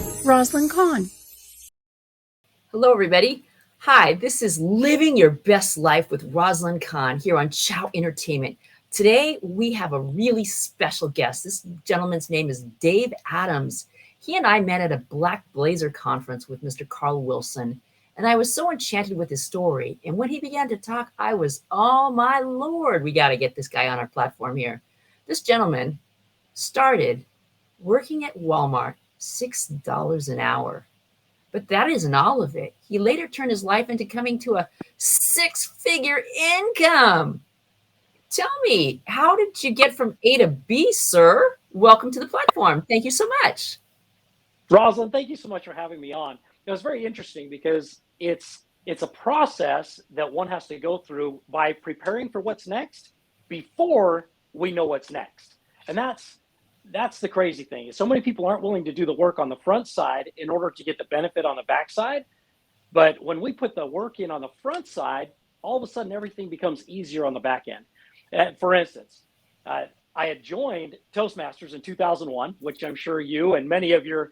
Rosalyn Kahn. Hello, everybody. Hi, this is Living Your Best Life with Rosalyn Kahn here on Chow Entertainment. Today, we have a really special guest. This gentleman's name is Dave Adams. He and I met at a Black Blazer conference with Mr. Carl Wilson, and I was so enchanted with his story. And when he began to talk, I was, oh my Lord, we got to get this guy on our platform here. This gentleman started working at Walmart, $6 an hour. But that isn't all of it. He later turned his life into coming to a six-figure income. Tell me, how did you get from A to B, sir? Welcome to the platform. Thank you so much. Rosalyn, thank you so much for having me on. It was very interesting because it's a process that one has to go through by preparing for what's next before we know what's next. And that's the crazy thing. So many people aren't willing to do the work on the front side in order to get the benefit on the back side. But when we put the work in on the front side, all of a sudden everything becomes easier on the back end. For instance, I had joined Toastmasters in 2001, which I'm sure you and many of your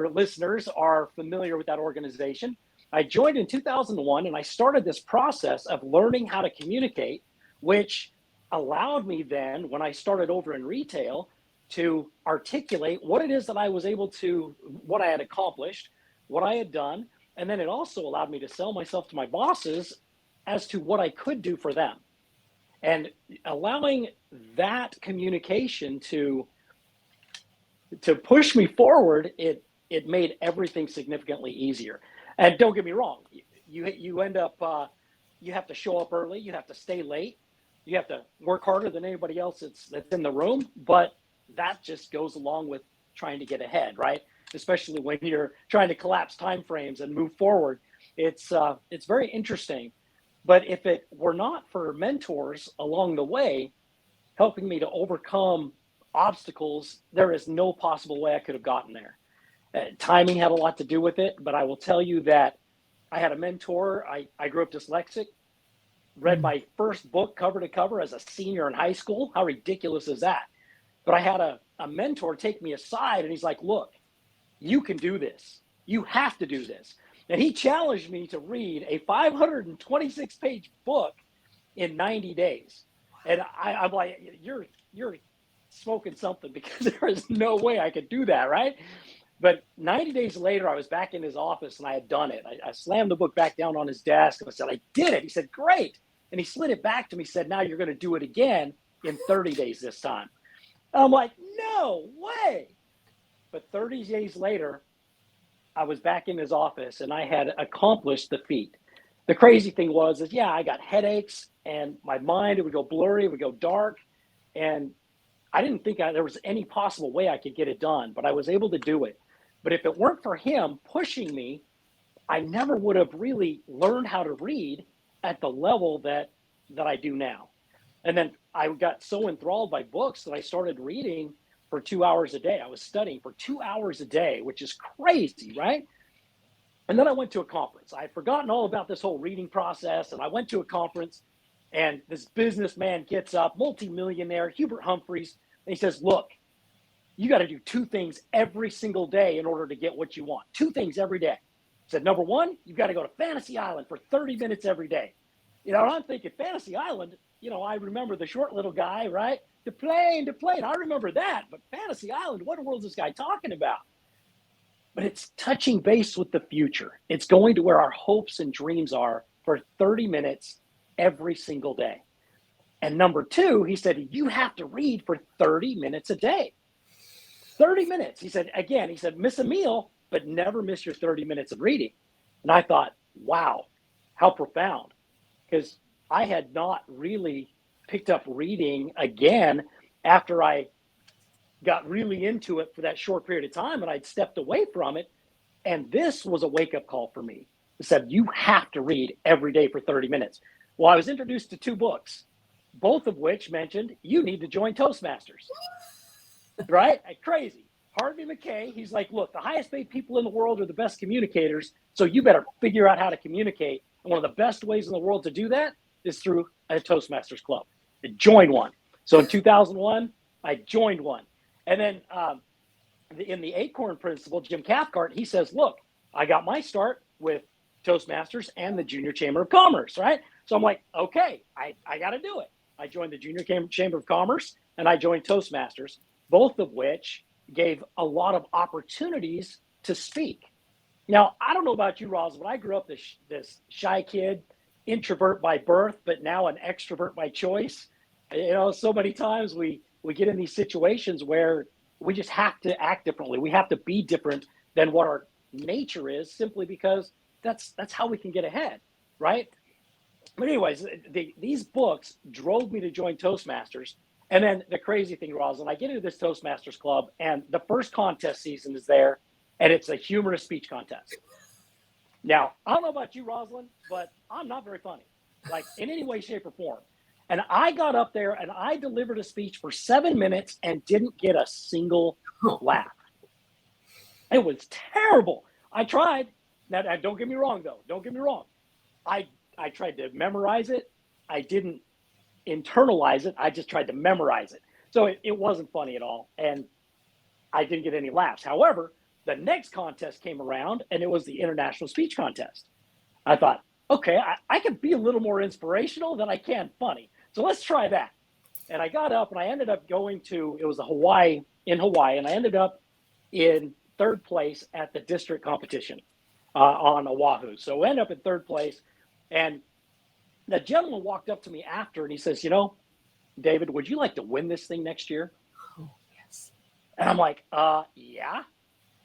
listeners are familiar with that organization. I joined in 2001 and I started this process of learning how to communicate, which allowed me then, when I started over in retail, to articulate what it is that I was able to, what I had accomplished, what I had done. And then it also allowed me to sell myself to my bosses as to what I could do for them. And allowing that communication to push me forward, it made everything significantly easier. And don't get me wrong, you end up, you have to show up early, you have to stay late, you have to work harder than anybody else that's in the room, but that just goes along with trying to get ahead, right? Especially when you're trying to collapse timeframes and move forward. It's very interesting. But if it were not for mentors along the way, helping me to overcome obstacles, there is no possible way I could have gotten there. Timing had a lot to do with it, but I will tell you that I had a mentor. I grew up dyslexic, read my first book cover to cover as a senior in high school. How ridiculous is that? But I had a mentor take me aside and he's like, look, you can do this. You have to do this. And he challenged me to read a 526-page book in 90 days. And I'm like, you're smoking something, because there is no way I could do that, right? But 90 days later, I was back in his office and I had done it. I slammed the book back down on his desk and I said, I did it. He said, great. And he slid it back to me, said, now you're going to do it again in 30 days this time. And I'm like, no way. But 30 days later, I was back in his office and I had accomplished the feat. The crazy thing was, yeah, I got headaches and my mind, it would go blurry, it would go dark. And I didn't think there was any possible way I could get it done, but I was able to do it. But if it weren't for him pushing me, I never would have really learned how to read at the level that I do now. And then I got so enthralled by books that I started reading for 2 hours a day. I was studying for 2 hours a day, which is crazy, right? And then I went to a conference. I had forgotten all about this whole reading process. And I went to a conference and this businessman gets up, multimillionaire, Hubert Humphreys, and he says, look, you got to do two things every single day in order to get what you want. Two things every day. He said, number one, you've got to go to Fantasy Island for 30 minutes every day. And I'm thinking, Fantasy Island, I remember the short little guy, right? The plane. I remember that. But Fantasy Island, what in the world is this guy talking about? But it's touching base with the future. It's going to where our hopes and dreams are for 30 minutes every single day. And number two, he said, you have to read for 30 minutes a day. 30 minutes. He said, miss a meal, but never miss your 30 minutes of reading. And I thought, wow, how profound. Because I had not really picked up reading again after I got really into it for that short period of time, and I'd stepped away from it. And this was a wake-up call for me. It said, you have to read every day for 30 minutes. Well, I was introduced to two books, both of which mentioned you need to join Toastmasters, right? Crazy. Harvey McKay, he's like, look, the highest paid people in the world are the best communicators, so you better figure out how to communicate. And one of the best ways in the world to do that is through a Toastmasters club. And join one. So in 2001, I joined one. And then in the Acorn Principle, Jim Cathcart, he says, look, I got my start with Toastmasters and the Junior Chamber of Commerce, right? So I'm like, okay, I got to do it. I joined the Junior Chamber of Commerce and I joined Toastmasters, both of which gave a lot of opportunities to speak. Now, I don't know about you, Roz, but I grew up this shy kid, introvert by birth, but now an extrovert by choice. So many times we get in these situations where we just have to act differently. We have to be different than what our nature is, simply because that's how we can get ahead, right? But anyways, these books drove me to join Toastmasters. And then the crazy thing, Rosalyn, I get into this Toastmasters club, and the first contest season is there, and it's a humorous speech contest. Now, I don't know about you, Rosalyn, but I'm not very funny, like in any way, shape, or form. And I got up there and I delivered a speech for 7 minutes and didn't get a single laugh. It was terrible. I tried. Now, don't get me wrong, though. Don't get me wrong. I tried to memorize it. I didn't internalize it. I just tried to memorize it. So it wasn't funny at all. And I didn't get any laughs. However, the next contest came around, and it was the International Speech Contest. I thought, okay, I can be a little more inspirational than I can funny. So let's try that. And I got up, and I ended up going to, it was Hawaii, and I ended up in third place at the district competition on Oahu. So I ended up in third place, and the gentleman walked up to me after, and he says, David, would you like to win this thing next year? Oh, yes. And I'm like, yeah.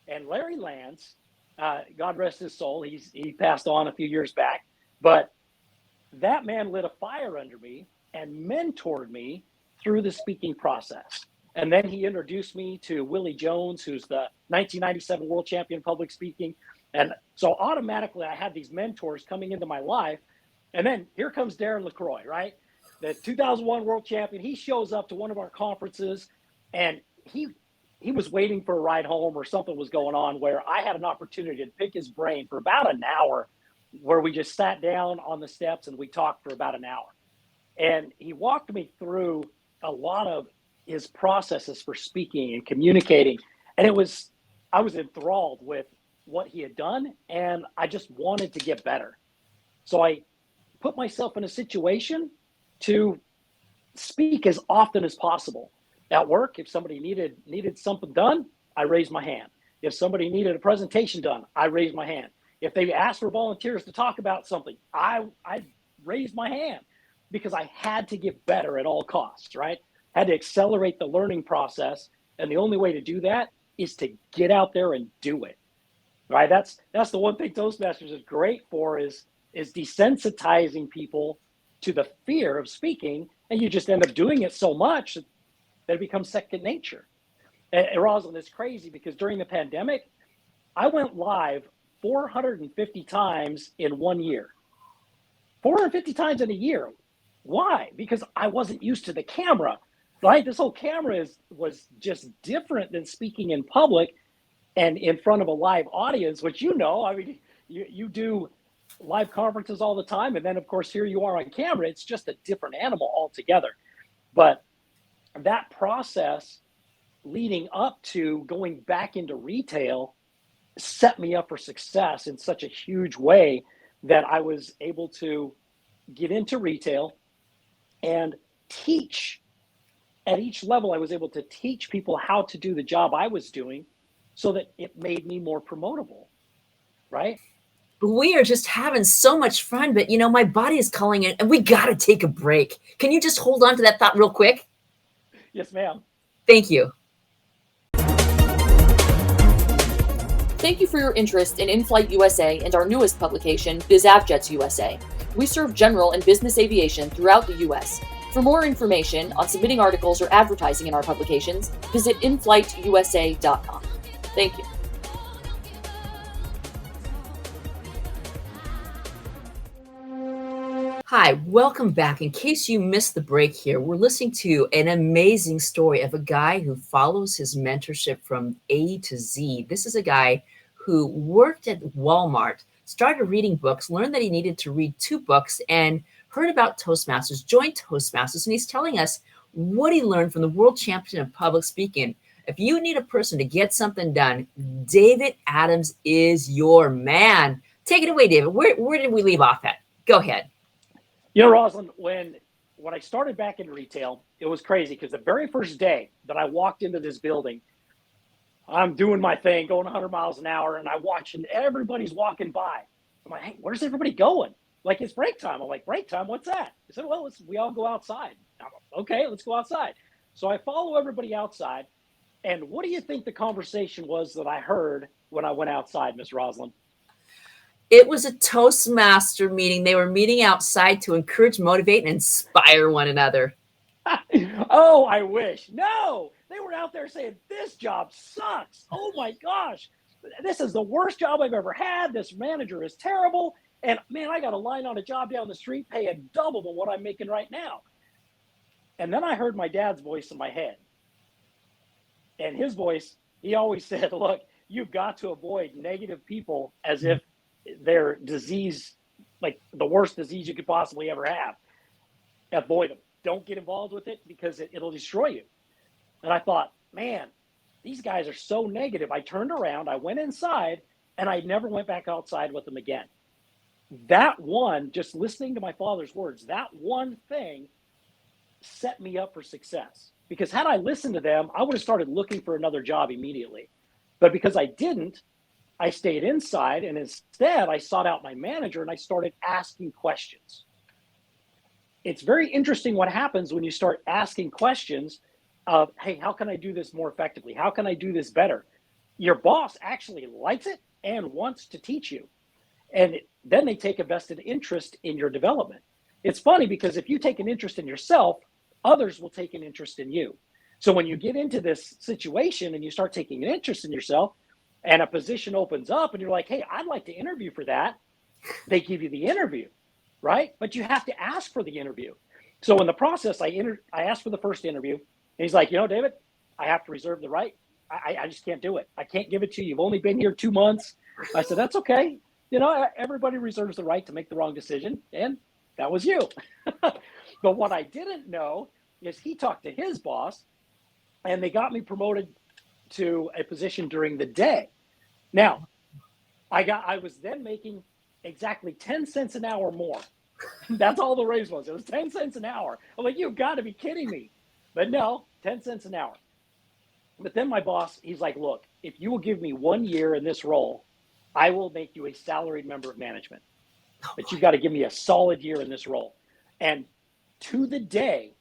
And Larry Lance, God rest his soul, he passed on a few years back, but that man lit a fire under me and mentored me through the speaking process. And then he introduced me to Willie Jones, who's the 1997 world champion public speaking. And so automatically I had these mentors coming into my life. And then here comes Darren LaCroix, right? The 2001 world champion. He shows up to one of our conferences, and he was waiting for a ride home, or something was going on, where I had an opportunity to pick his brain for about an hour, where we just sat down on the steps and we talked for about an hour. And he walked me through a lot of his processes for speaking and communicating. And I was enthralled with what he had done, and I just wanted to get better. So I put myself in a situation to speak as often as possible. At work, if somebody needed something done, I raised my hand. If somebody needed a presentation done, I raised my hand. If they asked for volunteers to talk about something, I raised my hand, because I had to get better at all costs, right? Had to accelerate the learning process. And the only way to do that is to get out there and do it, right? That's the one thing Toastmasters is great for, is desensitizing people to the fear of speaking. And you just end up doing it so much that it becomes second nature. And Rosalyn, it's crazy, because during the pandemic, I went live 450 times in 1 year. 450 times in a year. Why? Because I wasn't used to the camera, right? This whole camera was just different than speaking in public and in front of a live audience, which I mean, you do live conferences all the time, and then of course here you are on camera. It's just a different animal altogether. But that process leading up to going back into retail set me up for success in such a huge way that I was able to get into retail and teach at each level. I was able to teach people how to do the job I was doing, so that it made me more promotable, right? We are just having so much fun, but my body is calling it, and we got to take a break. Can you just hold on to that thought real quick? Yes, ma'am. Thank you. Thank you for your interest in InFlight USA and our newest publication, BizAvJets USA. We serve general and business aviation throughout the U.S. For more information on submitting articles or advertising in our publications, visit inflightUSA.com. Thank you. Hi, welcome back. In case you missed the break here, we're listening to an amazing story of a guy who follows his mentorship from A to Z. This is a guy who worked at Walmart, started reading books, learned that he needed to read 2 books, and heard about Toastmasters, joined Toastmasters, and he's telling us what he learned from the world champion of public speaking, If you need a person to get something done, David Adams is your man. Take it away, David. Where did we leave off at? Go ahead. You know, Rosalyn, when I started back in retail, it was crazy because the very first day that I walked into this building, I'm doing my thing, going 100 miles an hour, and I watch, and everybody's walking by. I'm like, hey, where's everybody going? Like, it's break time. I'm like, break time? What's that? He said, well, we all go outside. I'm like, okay, let's go outside. So I follow everybody outside. And what do you think the conversation was that I heard when I went outside, Miss Rosalyn? It was a Toastmaster meeting. They were meeting outside to encourage, motivate, and inspire one another. Oh, I wish. No, they were out there saying, this job sucks. Oh my gosh. This is the worst job I've ever had. This manager is terrible. And man, I got a line on a job down the street paying double than what I'm making right now. And then I heard my dad's voice in my head. And his voice, he always said, look, you've got to avoid negative people as if they're disease, like the worst disease you could possibly ever have. Avoid them. Don't get involved with it because it'll destroy you. And I thought, man, these guys are so negative. I turned around, I went inside, and I never went back outside with them again. That one, just listening to my father's words, that one thing set me up for success. Because had I listened to them, I would have started looking for another job immediately. But because I didn't, I stayed inside, and instead I sought out my manager and I started asking questions. It's very interesting what happens when you start asking questions of, hey, how can I do this more effectively? How can I do this better? Your boss actually likes it and wants to teach you. And then they take a vested interest in your development. It's funny because if you take an interest in yourself, others will take an interest in you. So when you get into this situation and you start taking an interest in yourself and a position opens up and you're like, hey, I'd like to interview for that, they give you the interview, right? But you have to ask for the interview. So in the process, I asked for the first interview, and he's like, you know, David, I have to reserve the right. I just can't do it. I can't give it to you. You've only been here 2 months. I said, that's okay. You know, everybody reserves the right to make the wrong decision, and that was you. But what I didn't know is he talked to his boss, and they got me promoted to a position during the day. Now, I was then making exactly 10 cents an hour more. That's all the raise was. It was 10 cents an hour. I'm like, you've got to be kidding me. But no, 10 cents an hour. But then my boss, he's like, look, if you will give me 1 year in this role, I will make you a salaried member of management. But you've got to give me a solid year in this role. And to the day,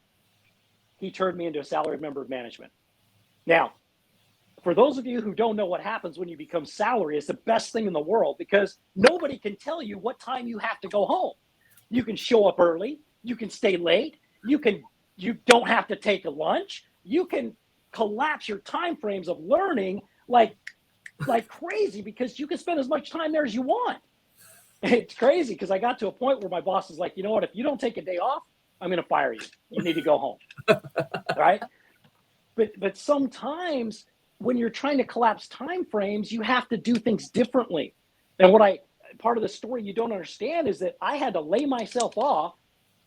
he turned me into a salaried member of management. Now, for those of you who don't know what happens when you become salary, it's the best thing in the world because nobody can tell you what time you have to go home. You can show up early. You can stay late. You don't have to take a lunch. You can collapse your time frames of learning like crazy because you can spend as much time there as you want. It's crazy because I got to a point where my boss is like, you know what, if you don't take a day off, I'm going to fire you. You need to go home. Right? But sometimes when you're trying to collapse time frames, you have to do things differently. And part of the story you don't understand is that I had to lay myself off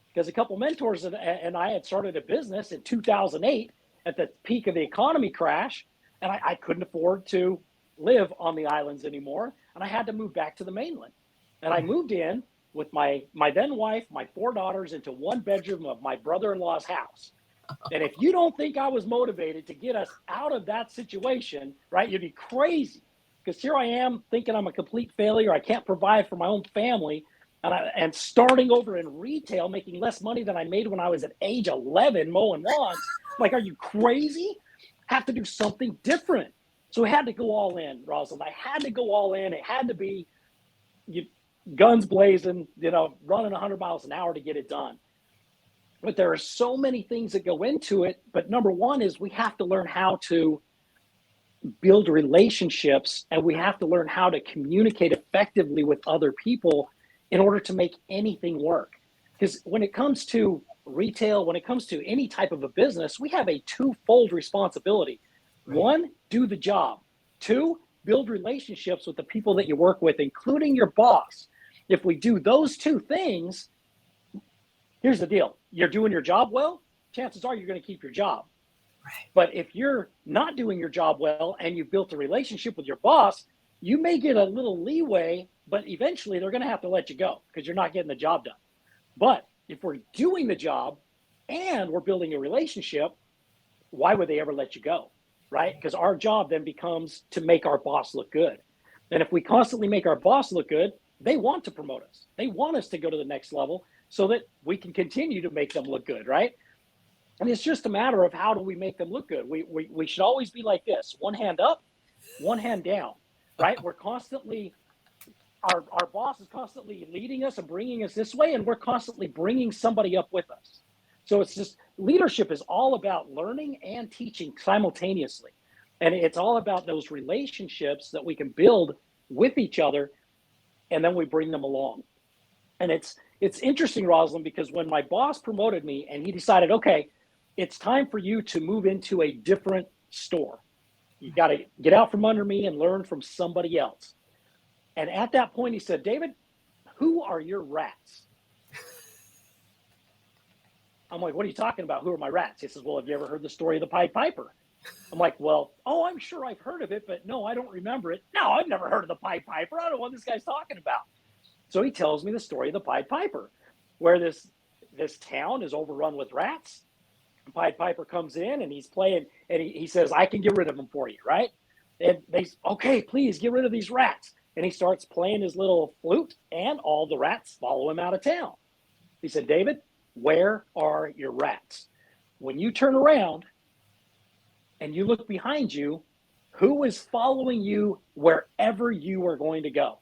because a couple mentors and I had started a business in 2008 at the peak of the economy crash, and I couldn't afford to live on the islands anymore, and I had to move back to the mainland. And I moved in with my then wife, my 4 daughters, into 1 bedroom of my brother-in-law's house. And if you don't think I was motivated to get us out of that situation, right, you'd be crazy. Because here I am thinking I'm a complete failure. I can't provide for my own family. And starting over in retail, making less money than I made when I was at age 11 mowing lawns. Like, are you crazy? Have to do something different. So I had to go all in, Rosalyn. I had to go all in. It had to be guns blazing, running 100 miles an hour to get it done. But there are so many things that go into it. But number one is we have to learn how to build relationships, and we have to learn how to communicate effectively with other people in order to make anything work. Because when it comes to retail, when it comes to any type of a business, we have a twofold responsibility. Right. 1, do the job. 2, build relationships with the people that you work with, including your boss. If we do those 2 things, here's the deal. You're doing your job well, chances are you're going to keep your job. Right. But if you're not doing your job well and you've built a relationship with your boss, you may get a little leeway, but eventually they're going to have to let you go because you're not getting the job done. But if we're doing the job and we're building a relationship, why would they ever let you go? Right? Because our job then becomes to make our boss look good. And if we constantly make our boss look good, they want to promote us. They want us to go to the next level so that we can continue to make them look good, right? And it's just a matter of how do we make them look good. We should always be like this: one hand up, one hand down, right? We're constantly, our boss is constantly leading us and bringing us this way, and we're constantly bringing somebody up with us. So it's just, leadership is all about learning and teaching simultaneously. And it's all about those relationships that we can build with each other, and then we bring them along. And it's interesting, Rosalyn, because when my boss promoted me and he decided, okay, it's time for you to move into a different store. You got to get out from under me and learn from somebody else. And at that point, he said, David, who are your rats? I'm like, what are you talking about? Who are my rats? He says, well, have you ever heard the story of the Pied Piper? I'm like, well, oh, I'm sure I've heard of it, but no, I don't remember it. No, I've never heard of the Pied Piper. I don't know what this guy's talking about. So he tells me the story of the Pied Piper, where this town is overrun with rats. The Pied Piper comes in and he's playing, and he says, I can get rid of them for you, right? And they, okay, please get rid of these rats. And he starts playing his little flute, and all the rats follow him out of town. He said, David, where are your rats? When you turn around and you look behind you, who is following you wherever you are going to go?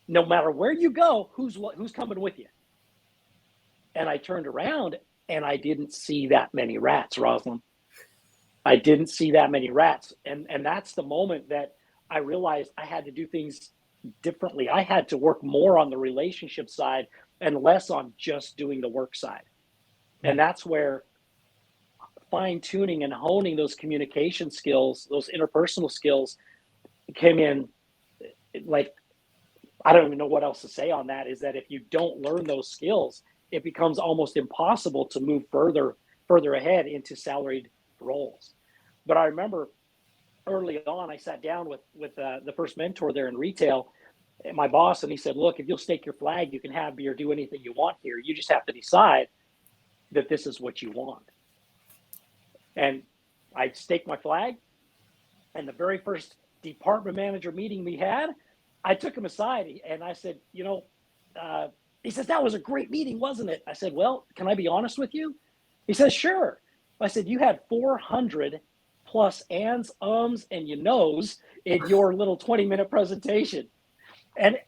No matter where you go, who's coming with you? And I turned around and I didn't see that many rats, Rosalyn. I didn't see that many rats. And that's the moment that I realized I had to do things differently. I had to work more on the relationship side and less on just doing the work side. And that's where fine tuning and honing those communication skills, those interpersonal skills came in. Like, I don't even know what else to say on that, is that if you don't learn those skills, it becomes almost impossible to move further ahead into salaried roles. But I remember early on, I sat down with the first mentor there in retail, my boss, and he said, look, if you'll stake your flag, you can have me or do anything you want here. You just have to decide that this is what you want. And I staked my flag. And the very first department manager meeting we had, I took him aside and I said, he says, that was a great meeting, wasn't it? I said, well, can I be honest with you? He says, sure. I said, you had 400 plus ands, ums, and you knows in your little 20-minute presentation. And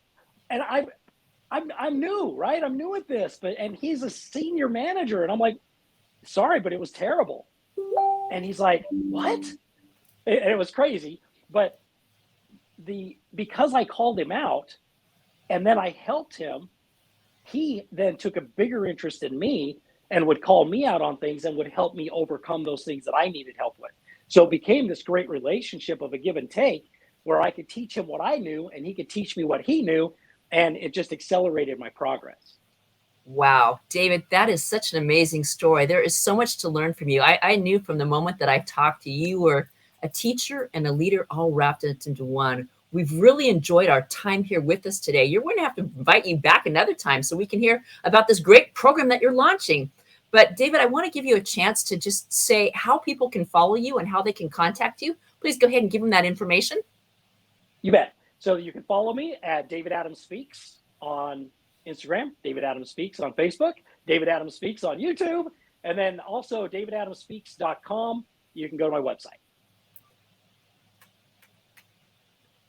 I'm new, right? I'm new at this, and he's a senior manager. And I'm like, sorry, but it was terrible. And he's like, what? And it was crazy. But because I called him out and then I helped him, he then took a bigger interest in me and would call me out on things and would help me overcome those things that I needed help with. So it became this great relationship of a give and take, where I could teach him what I knew and he could teach me what he knew, and it just accelerated my progress. Wow, David, that is such an amazing story. There is so much to learn from you. I knew from the moment that I talked to you, you were a teacher and a leader all wrapped into one. We've really enjoyed our time here with us today. You're going to have to invite you back another time so we can hear about this great program that you're launching. But David, I want to give you a chance to just say how people can follow you and how they can contact you. Please go ahead and give them that information. You bet. So you can follow me at David Adams Speaks on Instagram, David Adams Speaks on Facebook, David Adams Speaks on YouTube, and then also davidadamsspeaks.com. You can go to my website.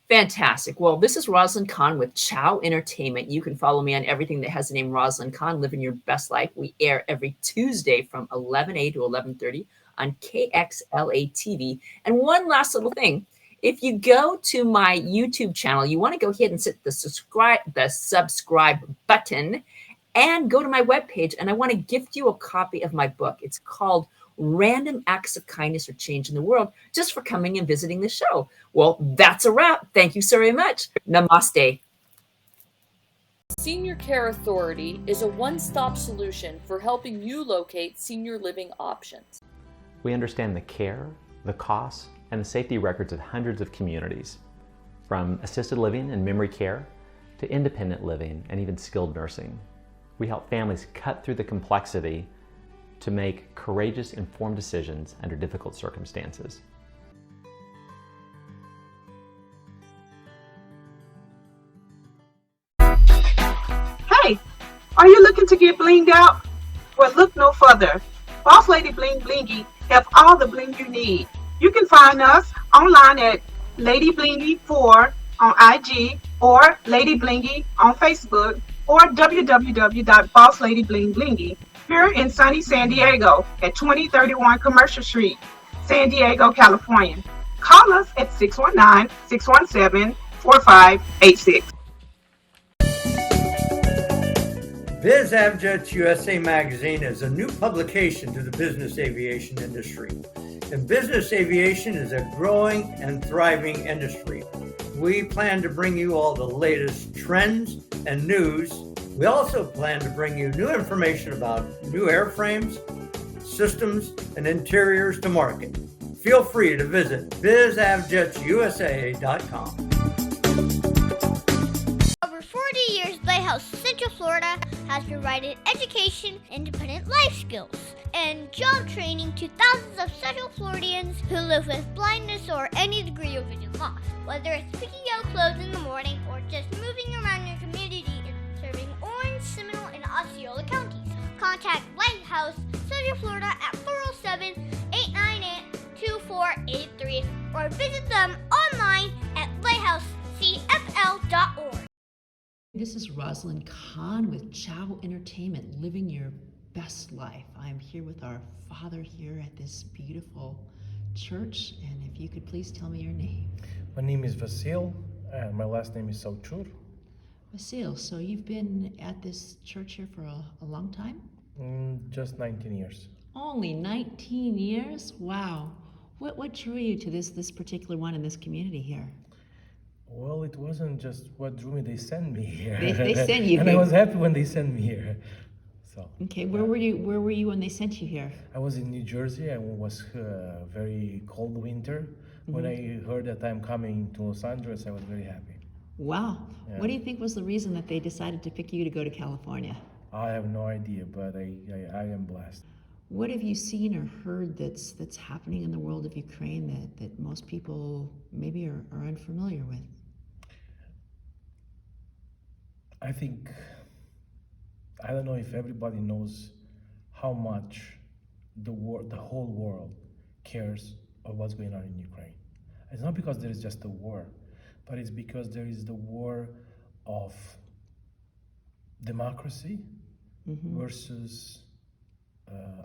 Fantastic. Well, this is Rosalyn Kahn with Chow Entertainment. You can follow me on everything that has the name Rosalyn Kahn, Living Your Best Life. We air every Tuesday from 11 to 11:30 on KXLA TV. And one last little thing. If you go to my YouTube channel, you want to go ahead and hit the subscribe button and go to my webpage. And I want to gift you a copy of my book. It's called Random Acts of Kindness or Change in the World, just for coming and visiting the show. Well, that's a wrap. Thank you so very much. Namaste. Senior Care Authority is a one-stop solution for helping you locate senior living options. We understand the care, the costs, and the safety records of hundreds of communities, from assisted living and memory care to independent living and even skilled nursing. We help families cut through the complexity to make courageous, informed decisions under difficult circumstances. Hey, are you looking to get blinged out? Well, look no further. Boss Lady Bling Blingy have all the bling you need. You can find us online at Lady Blingy 4 on IG or Lady Blingy on Facebook or www.bossladyblingblingy here in sunny San Diego at 2031 Commercial Street, San Diego, California. Call us at 619-617-4586. Biz Avjets USA Magazine is a new publication to the business aviation industry. And business aviation is a growing and thriving industry. We plan to bring you all the latest trends and news. We also plan to bring you new information about new airframes, systems, and interiors to market. Feel free to visit bizavjetsusa.com. Over 40 years, Lighthouse Central Florida has provided education, independent life skills, and job training to thousands of Central Floridians who live with blindness or any degree of vision loss. Whether it's picking out clothes in the morning or just moving around your community and serving Orange, Seminole, and Osceola counties, contact Lighthouse Central Florida at 407-898-2483 or visit them online at lighthousecfl.org. This is Rosalyn Kahn with Chow Entertainment, living your best life. I'm here with our father here at this beautiful church, and if you could please tell me your name. My name is Vasile, and my last name is Sauciur. Vasile, so you've been at this church here for a long time? Just 19 years. Only 19 years? Wow. What drew you to this particular one in this community here? Well, it wasn't just what drew me, they sent me here. They sent you and here. I was happy when they sent me here. So. Okay, where were you when they sent you here? I was in New Jersey, and it was a very cold winter. Mm-hmm. When I heard that I'm coming to Los Angeles, I was very happy. Wow. Yeah. What do you think was the reason that they decided to pick you to go to California? I have no idea, but I am blessed. What have you seen or heard that's happening in the world of Ukraine that most people maybe are unfamiliar with? I don't know if everybody knows how much the whole world cares of what's going on in Ukraine. It's not because there is just a war, but it's because there is the war of democracy versus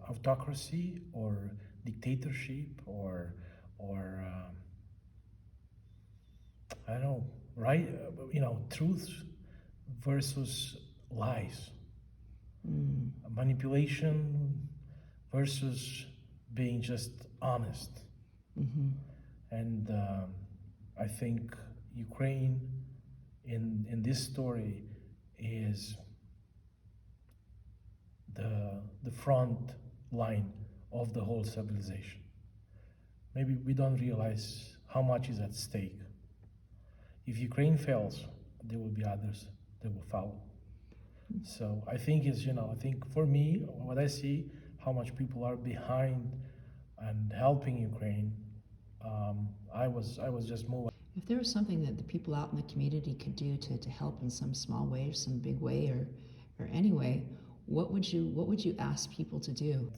autocracy or dictatorship or I don't know, right? Truth versus lies, manipulation versus being just honest. And I think Ukraine in this story is the front line of the whole civilization. Maybe we don't realize how much is at stake. If Ukraine fails, there will be others that will follow. So I think I think for me, what I see, how much people are behind and helping Ukraine, I was just moved. If there was something that the people out in the community could do to help in some small way or some big way or any way, what would you ask people to do?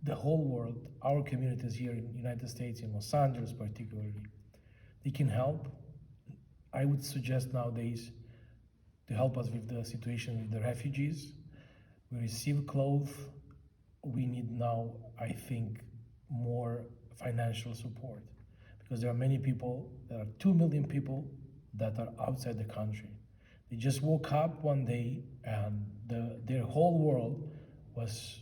The whole world, our communities here in the United States, in Los Angeles particularly, they can help. I would suggest nowadays to help us with the situation with the refugees. We receive clothes. We need now, I think, more financial support, because there are many people, there are 2 million people that are outside the country. They just woke up one day and their whole world was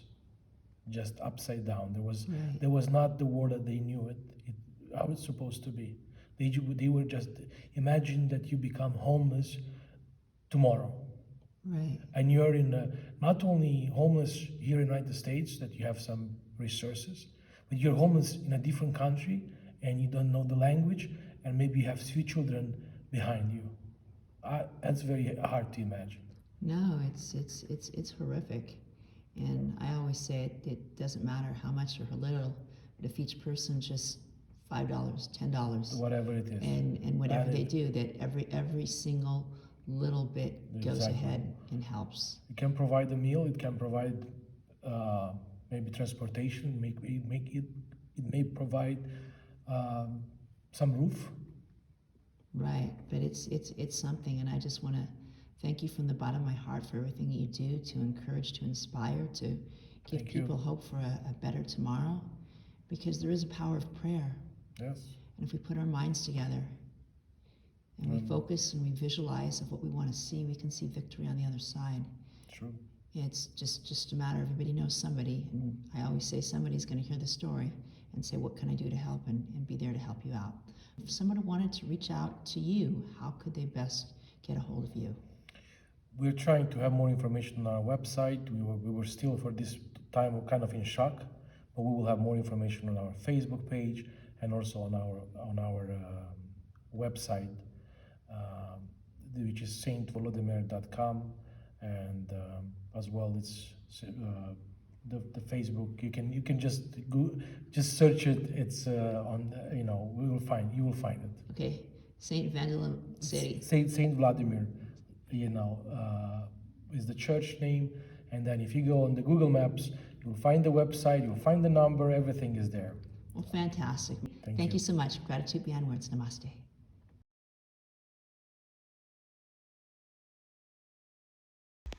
just upside down. There was not the world that they knew how it's supposed to be. They were just, imagine that you become homeless tomorrow. Right. And you're not only homeless here in the United States, that you have some resources, But you're homeless in a different country and you don't know the language, and maybe you have 3 children behind you. That's very hard to imagine. No, it's horrific. And I always say it doesn't matter how much or how little, but if each person just $5, $10, whatever it is, and whatever they do, that every single little bit goes Exactly. ahead and helps. It can provide a meal. It can provide maybe transportation. It may provide some roof. Right, but it's something, and I just want to thank you from the bottom of my heart for everything that you do to encourage, to inspire, to give Thank you. people hope for a better tomorrow, because there is a power of prayer. Yes. And if we put our minds together and we focus and we visualize of what we want to see, we can see victory on the other side. True. It's just a matter of everybody knows somebody, and I always say somebody's going to hear the story and say, what can I do to help, and be there to help you out. If someone wanted to reach out to you, how could they best get a hold of you? We're trying to have more information on our website. We were still, for this time, kind of in shock, but we will have more information on our Facebook page and also on our website, which is saintvolodymyr.com, and as well it's the Facebook. You can just search it. It's on you will find it. Okay, Saint Vandalum City. Saint Vladimir, is the church name, and then if you go on the Google Maps, you'll find the website, you'll find the number, everything is there. Well, fantastic. Thank you so much. Gratitude beyond words. Namaste.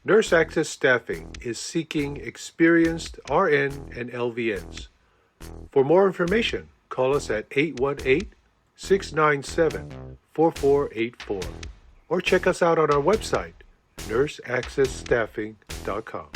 Nurse Access Staffing is seeking experienced RN and LVNs. For more information, call us at 818-697-4484 or check us out on our website, nurseaccessstaffing.com.